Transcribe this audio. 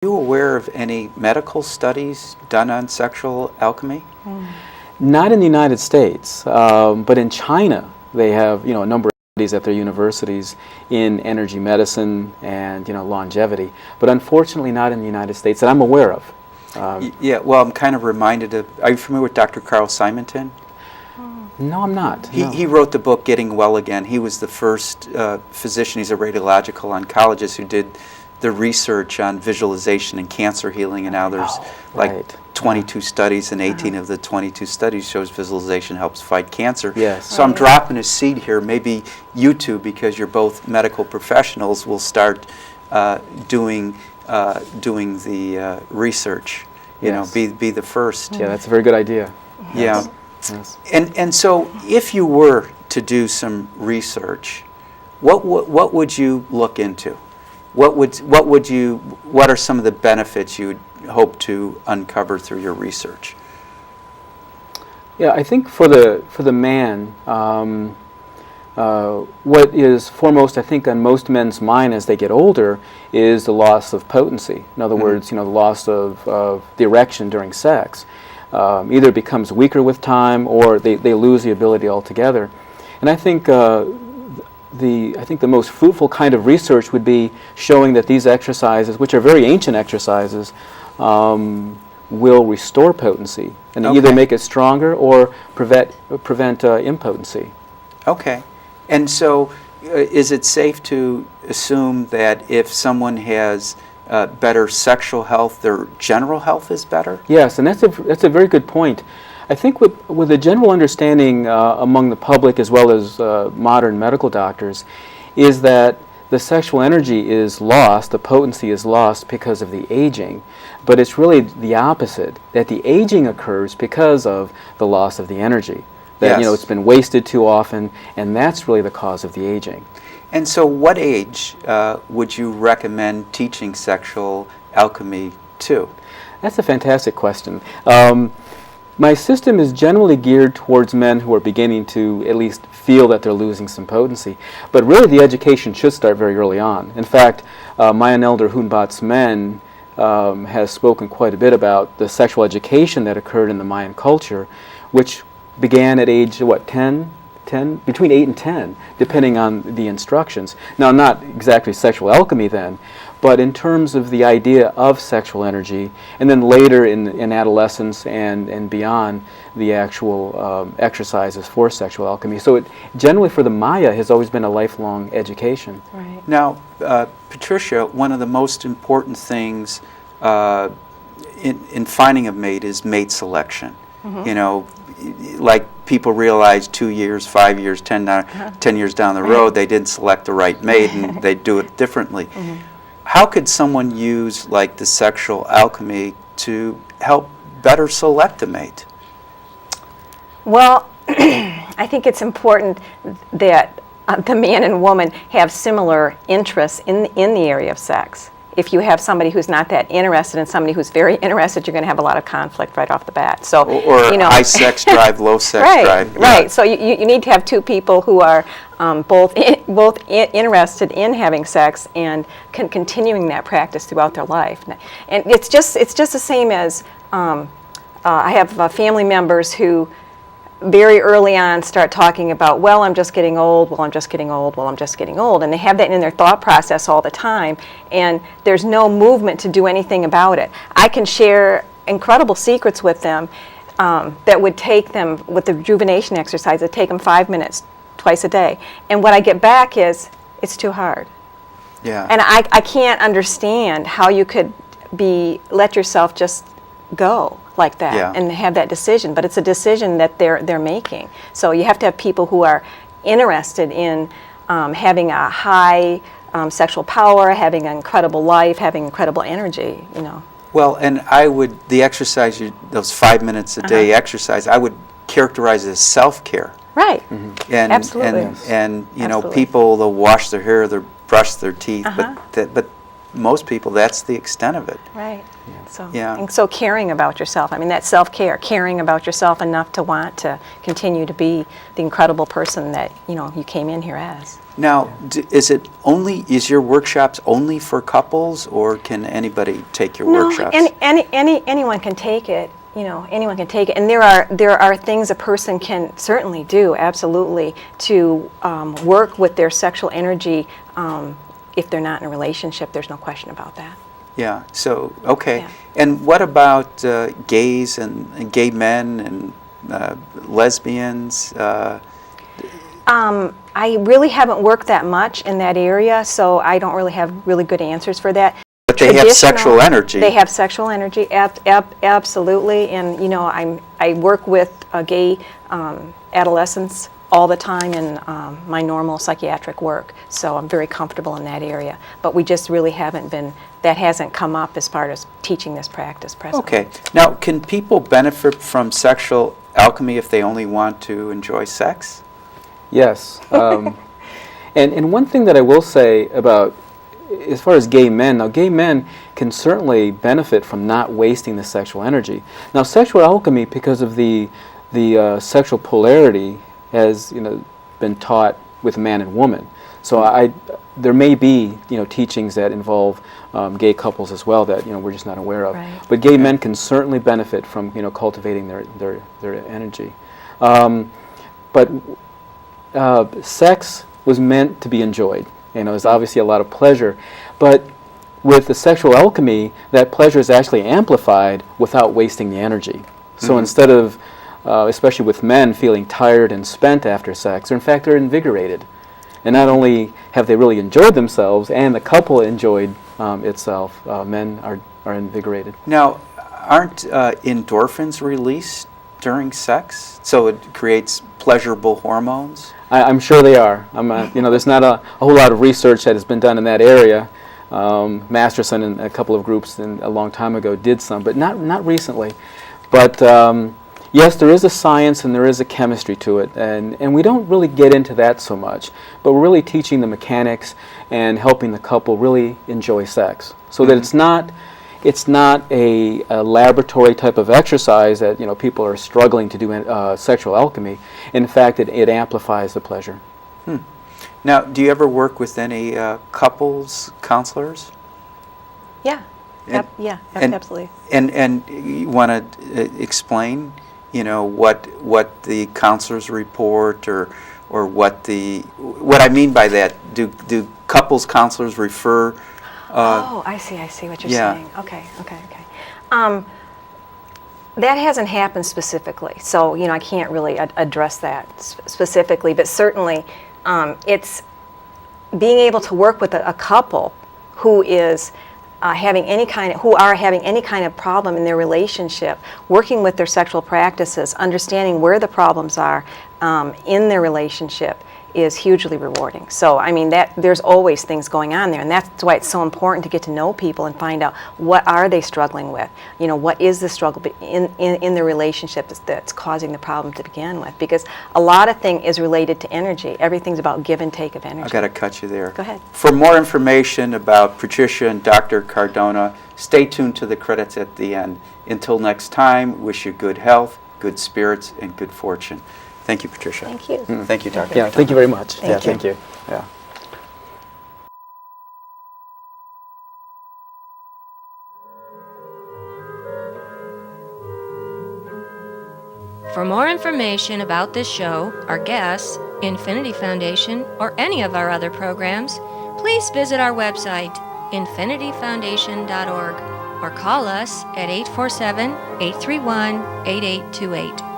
you aware of any medical studies done on sexual alchemy? Not in the United States, but in China they have a number of studies at their universities in energy medicine and longevity, but unfortunately not in the United States that I'm aware of. Yeah, well, I'm kind of reminded of, are you familiar with Dr. Carl Simonton? No, I'm not. He wrote the book Getting Well Again. He was the first physician, he's a radiological oncologist who did the research on visualization and cancer healing, and now there's like 22 studies, and 18 of the 22 studies shows visualization helps fight cancer. Yes. So I'm dropping a seed here. Maybe you two, because you're both medical professionals, will start doing the research. You know, be the first. Yeah, that's a very good idea. Yeah. Yes. And so, if you were to do some research, what would you look into? What are some of the benefits you would hope to uncover through your research? Yeah, I think for the man, what is foremost, I think, on most men's mind as they get older is the loss of potency. In other words, the loss of the erection during sex. Either it becomes weaker with time, or they lose the ability altogether. And I think the most fruitful kind of research would be showing that these exercises, which are very ancient exercises, will restore potency and either make it stronger or prevent impotency. Okay. And so is it safe to assume that if someone has better sexual health, their general health is better? Yes, and that's a very good point. I think with a general understanding among the public as well as modern medical doctors is that the sexual energy is lost, the potency is lost because of the aging, but it's really the opposite, that the aging occurs because of the loss of the energy. That it's been wasted too often, and that's really the cause of the aging. And so what age would you recommend teaching sexual alchemy to? That's a fantastic question. My system is generally geared towards men who are beginning to at least feel that they're losing some potency. But really the education should start very early on. In fact, Mayan elder Hunbat's Men has spoken quite a bit about the sexual education that occurred in the Mayan culture, which began at age, 10? Between 8 and 10, depending on the instructions. Now, not exactly sexual alchemy then, but in terms of the idea of sexual energy, and then later in adolescence and beyond, the actual exercises for sexual alchemy. So it generally for the Maya has always been a lifelong education. Right. Now, Patricia, one of the most important things in finding a mate is mate selection. Like people realize 2 years, 5 years, 10 years down the road, they didn't select the right mate and they do it differently. How could someone use like the sexual alchemy to help better select a mate? Well, I think it's important that the man and woman have similar interests in the area of sex. If you have somebody who's not that interested and somebody who's very interested, you're going to have a lot of conflict right off the bat. So, or high sex drive, low sex drive. Right. So you need to have two people who are both interested in having sex and continuing that practice throughout their life. And it's just the same as I have family members who very early on start talking about, well, I'm just getting old, well, I'm just getting old, well, I'm just getting old. And they have that in their thought process all the time, and there's no movement to do anything about it. I can share incredible secrets with them that would take them, with the rejuvenation exercise, it'd take them 5 minutes twice a day. And what I get back is, it's too hard. Yeah. And I can't understand how you could let yourself just go like that and have that decision, but it's a decision that they're making. So you have to have people who are interested in having a high sexual power, having an incredible life, having incredible energy, Well, and the exercise, those 5 minutes a day exercise, I would characterize it as self-care. Right. And, Absolutely. And Absolutely. people, they'll wash their hair, they'll brush their teeth, but most people, that's the extent of it. Right. And so caring about yourself, that's self-care, caring about yourself enough to want to continue to be the incredible person that, you came in here as. Now, is your workshops only for couples, or can anybody take your workshops? No, anyone can take it. You know, anyone can take it, and there are things a person can certainly do, absolutely, to work with their sexual energy if they're not in a relationship. There's no question about that. Yeah. So okay. Yeah. And what about gays and gay men and lesbians? I really haven't worked that much in that area, so I don't really have really good answers for that. But they have sexual energy. They have sexual energy, absolutely. And you know, I work with gay adolescents all the time in my normal psychiatric work, so I'm very comfortable in that area. But we just really haven't been. That hasn't come up as part of teaching this practice presently. Okay. Now, can people benefit from sexual alchemy if they only want to enjoy sex? Yes. And one thing that I will say about, as far as gay men, now gay men can certainly benefit from not wasting the sexual energy. Now, sexual alchemy, because of the sexual polarity, has been taught with man and woman. So there may be teachings that involve gay couples as well that we're just not aware of. Right. But gay men can certainly benefit from cultivating their energy. But sex was meant to be enjoyed. There's obviously a lot of pleasure, but with the sexual alchemy, that pleasure is actually amplified without wasting the energy. So instead of, especially with men, feeling tired and spent after sex, or in fact, they're invigorated. And not only have they really enjoyed themselves, and the couple enjoyed itself, men are invigorated. Now, aren't endorphins released during sex? So it creates pleasurable hormones? I'm sure they are. There's not a whole lot of research that has been done in that area. Masterson and a couple of groups a long time ago did some, but not recently. But yes, there is a science and there is a chemistry to it, and we don't really get into that so much. But we're really teaching the mechanics and helping the couple really enjoy sex, so that it's not a laboratory type of exercise that people are struggling to do sexual alchemy. In fact, it amplifies the pleasure. Now, do you ever work with any couples counselors? Yeah, absolutely. And you want to explain, what the counselors report, or what I mean by that? Do couples counselors refer? I see what you're saying. Okay. That hasn't happened specifically, so I can't really address that specifically. But certainly, it's being able to work with a couple who is having any kind of problem in their relationship, working with their sexual practices, understanding where the problems are in their relationship, is hugely rewarding. So there's always things going on there, and that's why it's so important to get to know people and find out what are they struggling with. What is the struggle in the relationship that's causing the problem to begin with? Because a lot of thing is related to energy. Everything's about give and take of energy. I've got to cut you there. Go ahead. For more information about Patricia and Dr. Cardona, stay tuned to the credits at the end. Until next time, wish you good health, good spirits, and good fortune. Thank you, Patricia. Thank you. Thank you, Dr. Yeah, thank you very much. Thank you. Thank you. Yeah. For more information about this show, our guests, Infinity Foundation, or any of our other programs, please visit our website, infinityfoundation.org, or call us at 847-831-8828.